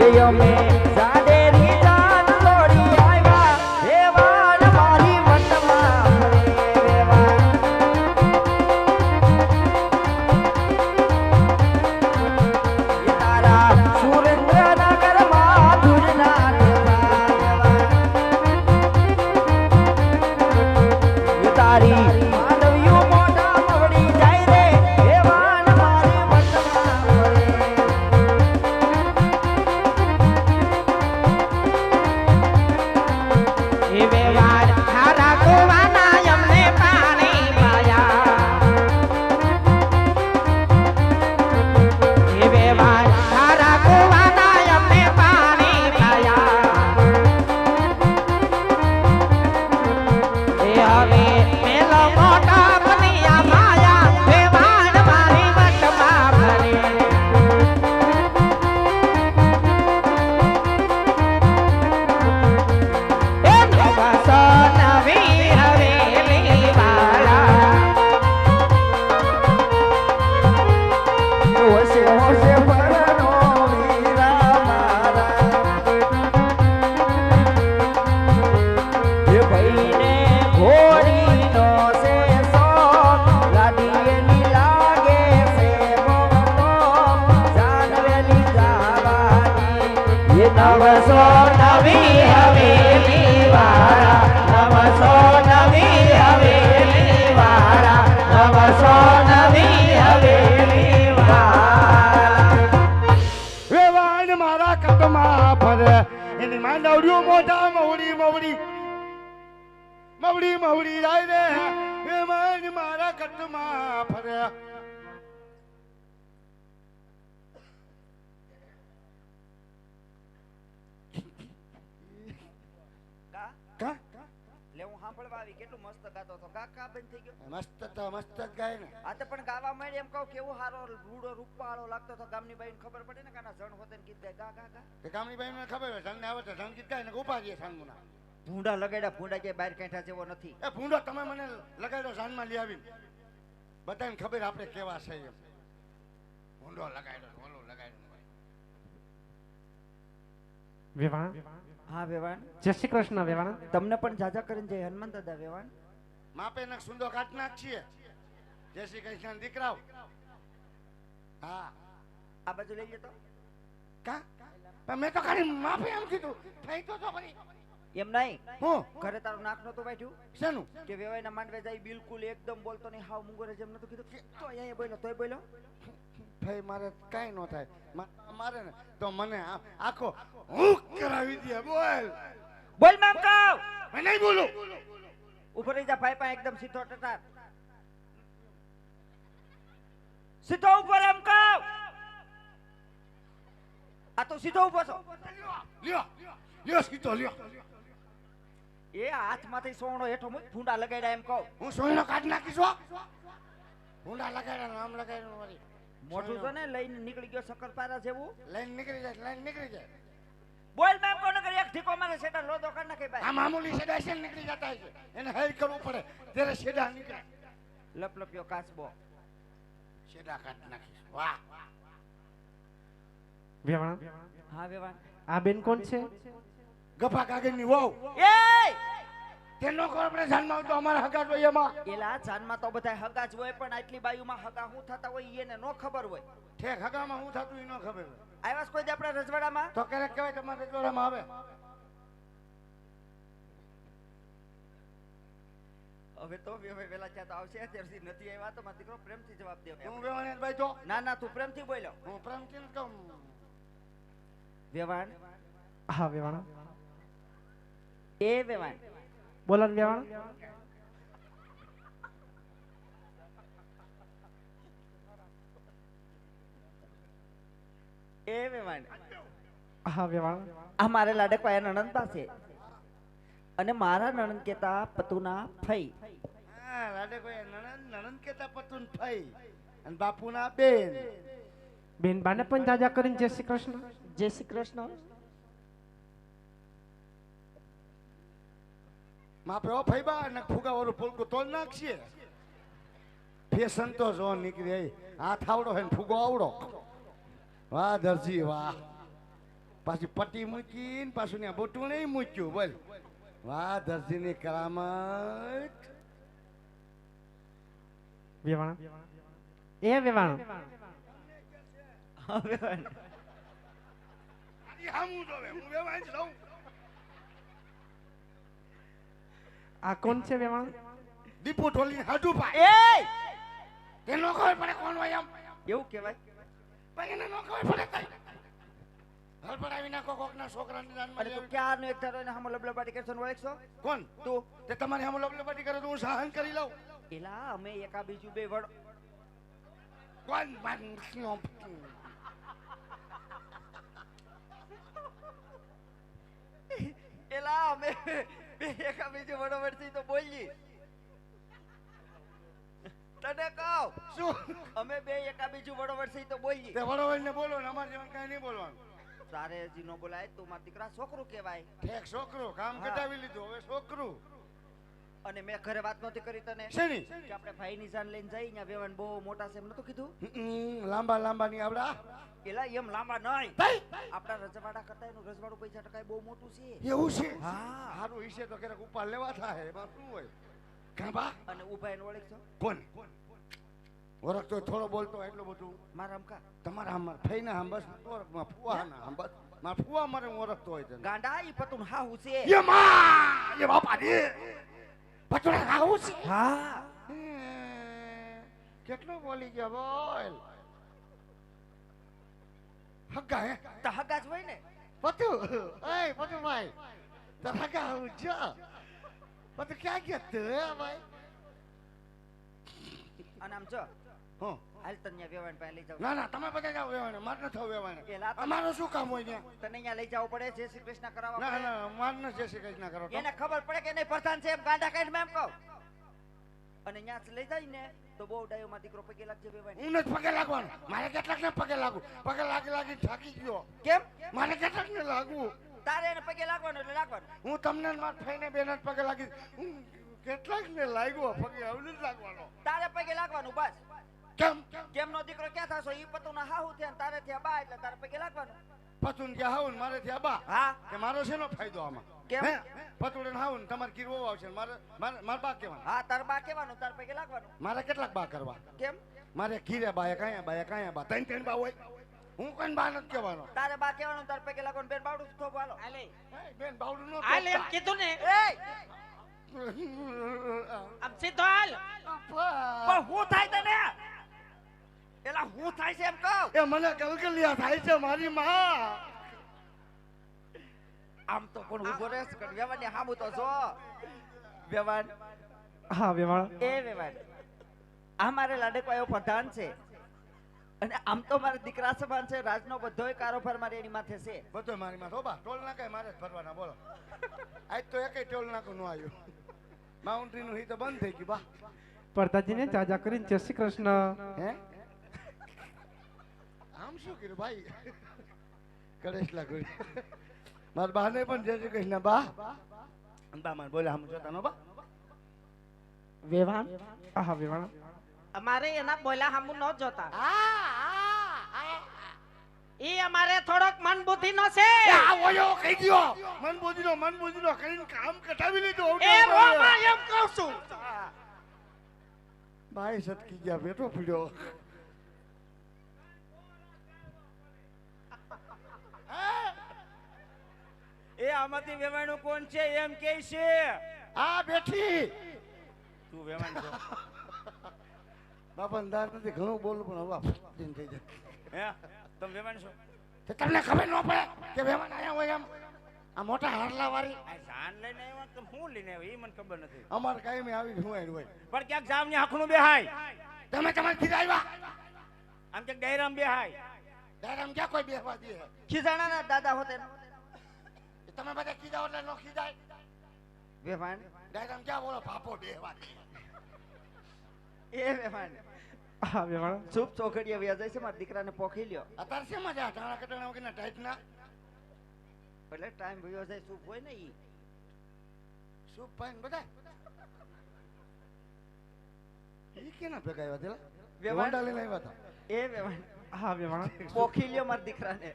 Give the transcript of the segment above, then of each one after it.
અમે સાડેરી જાન દોડી આવ્યા વેવાણ મારી વટમાં વેવાણ તારા સુરેન્દ્રનગરમાં ધૂળના તારી માનવીઓ મોઢા મવડી જાય રે વેવાણ મારી વટમાં એ વેવાણ હારા કુવાના અમને પાણી પાયા એ વેવાણ હારા કુવાના અમને પાણી પાયા એ હવે પેલો મોટા બનિયા માયા વેવાણ મારી વટમાં ફરે એ નવસો નવી હવેલી વાળા હોશે હોશે પરનો વીરા મારા એ ભાઈને ઘોડીનો છે શોખ લાડીએની લાગે છે મોટો જાનવેલી જાવાની એ નવસો નવી હવેલી વાળા નવસો નવી હવેલી વાળા નવસો નવી હવેલી વાળા વેવાણ મારા કટમાં ફરે એની માંડવડીઓ મોઢા મવડી મવડી મવડી મવડી જાય રે વેવાણ મારા કટમાં ફરે કા લે હું સાંભળવા આવી કેટલું મસ્ત ગાતો હતો કા બંધ થઈ ગયો મસ્ત તો મસ્ત જ ગાય ને આ તો પણ ગાવા માંડી એમ કહું કેવો હારો રૂડો રૂપાળો લાગતો હતો ગામની બાઈને ખબર પડે ને કાના જણ હોતે ને ગીત ગાય ગા ગા ગા તે ગામની બાઈને ખબર હોય સંગ આવે તો સંગીત ગાય ને ઉભા રહીએ સંગના ભૂંડા લગાડ્યા ભૂંડા કે બહાર કાંઠા જેવો નથી એ ભૂંડો તમે મને લગાડ્યો સાંજમાં લઈ આવી બધાને ખબર આપણે કેવા છે એમ ભૂંડો લગાડ્યો ઓલો લગાડ્યો વેવાણ હા વેવાણ જય શ્રી કૃષ્ણ વેવાણ તમને પણ જાજા કરીને જય હનુમાન દાદા વેવાણ માપે ને સુંદો કાઢ નાખ છીએ જય શ્રી કૃષ્ણ દીકરાઓ હા આ બાજુ લઈ જતો કા પણ મેં તો ખાલી માપે એમ કીધું થઈ તો ખરી એમ નહીં હું ઘરે તારું નાક નતું વાઢ્યું શેનું કે વેવાઈના માંડવે જાય બિલકુલ એકદમ બોલતો નહીં હાવ મુંગરે જેમ નતું કીધું તો અહીંયા બોલ્યો તોય બોલ્યો ભાઈ મારે કાઈ ન થાય મારે ને તો મને આખો હું કરાવી દે બોલ બોલ મેમ કહું મેં નહીં બોલું ઉપર રહી જા ભાઈ પાસે એકદમ સીધો ટટાર સીધો ઉપર એમ કહું આ તો સીધો ઉભો છો લ્યો લ્યો સીધો લ્યો એ હાથમાંથી સોણો હેઠો મૂક ભૂંડા લગાડ્યા એમ કહું હું સોયનો કાઢ નાખીશું ભૂંડા લગાડ્યા નામ લગાડ્યું મારી મોઢું છે ને લઈને નીકળી ગયો શક્કરપારા જેવું લાઈન નીકળી જાય બોલ મેમ કોને કરી એક ઠીકો મારે સેટા લોદો કાઢ નાખે આ ભાઈ મામૂલી સેડા છે નીકળી જતા છે એને હેર કરવું પડે ત્યારે સેડા નીકળે લપલપ્યો કાચબો સેડા કાઢ નાખીશ વાહ વેવાણ હા વેવાણ આ બેન કોણ છે ગફા કાગળની વહુ એ તેનો ખબર આપણે જાનમાં આવતો અમારા હગા જોઈએ એમાં એલા જાનમાં તો બધા હગા જ હોય પણ આટલી બાયુમાં હગા હું થતા હોય એને નો ખબર હોય ઠેક હગામાં હું થતું એ ન ખબર હોય આવ્યાસ કોઈ દી આપણા રજવાડામાં તો ક્યારેક કહેવાય તમારે રજવાડામાં આવે હવે તો વેલા ત્યાં તો આવશે અત્યાર સુધી નથી આવ્યા તો મારો દીકરો પ્રેમથી જવાબ દે હું વેવાણે ભાઈ તો ના ના તું પ્રેમથી બોલ્યો હું પ્રેમથી ન કહું વેવાણ હા વેવાણ એ વેવાણ બોલો ને વેવાણ એ વેવાણ હા વેવાણ આ મારે લાડકવાયા નણંદ પાસે અને મારા નણંદ કેતા પતુના ફઈ હા રાડે કોઈ નણંદ કેતા પતુન ફઈ અને બાપુના બેન બેન બાને પણ જાજા કરીને જય શ્રી કૃષ્ણ જય શ્રી કૃષ્ણ માપે ઓ ફઈબા ને ફુગાવાળું ફૂલકું તોડ નાખશે ફેશન તો જો નીકળી હાથ આવડો હે ને ફુગો આવડો વાહ દરજી વાહ પાછી પટ્ટી મૂકીને પાછું ત્યાં બોટું નહીં મૂક્યું બોલ વાહ દરજીની કરામત વેવાણા એ વેવાણા હા વેવાણ આજી હામું જોવે હું વેવાણ જ રહું આ કોણ છે વેવાણા દીપુ ઢોલીને હાડું પાય એ તે નો ખબર પડે કોણ હોય એમ એવું કહેવાય પણ એને નો ખબર પડે કઈ હલપડાવી નાખો કોકના છોકરાની જાનમાં અને તું ક્યારનો એક ધારો એને હમો લબલબાટી કરશો ને ઓળખશો કોણ તું તે તમારી હમ લબલબાટી કરે તો હું સહન કરી લઉં એલા અમે એકા બીજું બે વડ કોણ માન એલા અમે બે એકા બીજું વડોવડથી તો બોલીએ તને કહું શું અમે બે એકા બીજું વડોવડથી તો બોલીએ તે વડોવઈને બોલો ને અમારે જેવા કઈ નહીં બોલવાનું તારે હજી નો બોલાય તું મારા દીકરા છોકરું કહેવાય ઠેક છોકરો કામ હા. કટાવી લીધું હવે છોકરું અને મેં ઘરે વાત નહોતી કરી તને શેની કે આપણે ભાઈની જાન લઈને જઈ ત્યાં વેવાણ બહુ મોટા છે એમ નતું કીધું લાંબા લાંબા ની આવડા એલા એમ લાંબા નહીં તઈ આપણા રજવાડા કરતા એનું રજવાડું પૈસા ટકા બહુ મોટું છે એવું છે હા સારું ઈશે તો ક્યારેક ઉપાડ લેવા થાય એમાં શું હોય કાંબા અને ઉભા એને ઓળખશો કોણ ઓળખતો થોડો બોલતો એટલું બધું મારા અમકા તમારા આમ ફઈના આમ બસ ઓળખમાં ફુવાના આમ બસ મારા ફુવા મારે હું ઓળખતો હોય છે ગાંડા ઈ પતુન હાહુ છે એ માં એ બાપા રે પટોળા ખાવું છે હા કેટલું બોલી ગયા બોલ હગા હે તો હગા જ હોય ને પતુ એ પતુ ભાઈ તો હગા હું જો પતુ ક્યાં ગયા તું હે ભાઈ અને આમ જો હો હાલ તને ત્યાં વેવાણ પાસે લઈ જાવ ના ના તમે બધા જાવ વેવાને માર ન થવ વેવાને એલા તને- અમારું શું કામ હોય ત્યાં તને અહીંયા લઈ જવું પડે જય શ્રી કૃષ્ણ કરાવવા ના પડે ના માર ન જે છે કઈ ના કરો તો. એને ખબર પડે કે નહીં પ્રધાન છે એમ ગાંડા કાઢી એમ કહું અને ત્યાં લઈ જાય ને તો બહુ ડાયો માં દીકરો પગે લાગજે વેવાણ હું નથી પગે લાગવાનું મારે કેટલાક ને પગે લાગુ પગે લાગી લાગી થાકી ગયો કેમ મારે કેટલાક ને લાગવું તારે એને પગે લાગવાનું એટલે લાગવાનું હું તમને ને માર ફઈને બેન જ પગે લાગી હું કેટલાક ને લાગ્યો પગે આવને જ લાગવાનો તારે પગે લાગવાનું બસ કેમ કેમ નો દીકરો ક્યાં થશો ઈ પતું ના હાહુ થયા ને તારે થયા બા એટલે તારે પગે લાગવાનું પતુન કે હાઉન મારે થી આબા હા કે મારો શેનો ફાયદો આમાં કેમ? હે પતુડે ને હાઉન તમાર કીરવો આવશે મારે માર બા કેવાનું હા તાર બા કેવાનું તાર પગે લાગવાનું મારે કેટલાક બા કરવા કેમ મારે કીરે બા કાયા બા ત્રણ બા હોય હું કોઈ બા નથી કહેવાનો તારે બા કેવાનું તાર પગે લાગવાનું બેન બાવડું થોભો હાલો એ બેન બાવડું નો હાલ એમ કીધું ને એ આમ સીધો હાલ પણ હું થાય તને એલા હું થાય છે એમ કહું એ મને કલકલિયા થાય છે મારી માં આમ તો પણ ઉભો રહેશ કે વેવાણ ને હામું તો જો વેવાણ હા વેવાણા એ વેવાણ આ મારે લાડકવા એવો પ્રધાન છે અને આમ તો મારા દીકરા સમાન છે રાજનો બધોય કારોબાર મારે એની માથે છે બધો મારી માં થોબા ટોલ નાખે મારે જ ભરવાના બોલો આજ તો એકેય ટોલ નાખું નો આવ્યું બાઉન્ડ્રી નું હી તો બંધ થઈ ગયું બા પરદાજીને ચાજા કરીને જય શ્રી કૃષ્ણ હે આમ શું કર્યું ભાઈ કડેશ લાગુ મારા બાને પણ જય શ્રી કૃષ્ણ બા બા મને બોલે હમ જોતા નો બા વેવાણ હા વેવાણા અમારે એના બોલા હમું ન જોતા ઈ અમારે થોડોક મન બુદ્ધિ નો છે આ ઓયો કહી ગયો મન બોધીનો કરીને કામ કટાવી લીધું એ રોમાં એમ કહું છું ભાઈ સટકી ગયા બેઠો પીડ્યો એ આમાંથી વેવાણું કોણ છે એમ કે છે આ બેઠી તું વેવાણ છો બાપા દાર નથી ઘણું બોલું પણ હવે દિન થઈ જાય હે તમે વેવાણ છો તે તમને ખબર ન પડે કે મહેમાન આયા હોય એમ આ મોટા હારલા વાળી આ જાન લઈને આવ્યો તો હું લઈને આવ્યો એ મને ખબર નથી અમાર કાયમી આવી જ હોય પણ ક્યાંક જામ ની આખણું બેહાય તમે તમારે ખીજા આવ્યા આમ ક્યાંક ડાયરામ બેહાય ત્યારે આમ ક્યાં કોઈ બેસવા દે ખીજાણા ના દાદા હોતે તમે બધા ખીજાઓ એટલે નો ખીજાય વેવાણ ડાયરામ ક્યાં બોલો પાપો બેસવા દે એ વેવાણ હા વેવાણા ચૂપ ચોકડીએ વ્યા જાય છે મારા દીકરાને પોખી લ્યો અત્યારે છે મજા ટાણા કટાણા વગરના ટાઈટ ના એટલે ટાઈમ ભયો જાય ચૂપ હોય ને ઈ શું પાઈન બધા ઈ કેના ભેગા આવ્યા તેલા વેવાણ. વેવાંડા લઈને આવ્યા હતા એ વેવાણ હા વેવાણા પોખી લ્યો મારા દીકરાને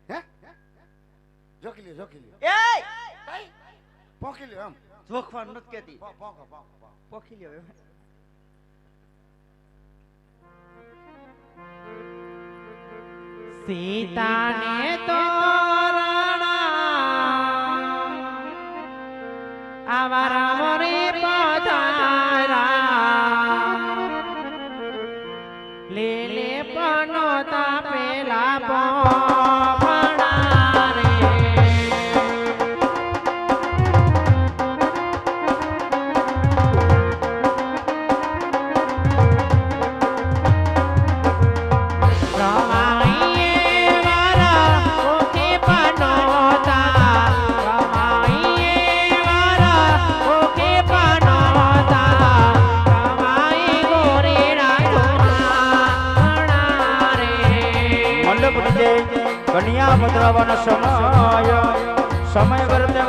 હે જોકી લ્યો જોકી લ્યો એ કઈ પોકી લ્યો આમ જોખવાનું નથી કેતી પોકો પોકો પોખી લ્યો એમ. સીતાને તોરણા આવા રામ રે પધારા લે લે પનોતા પેલા પોપણા રે કન્યા પધરાવાનો સમય સમય વર્તે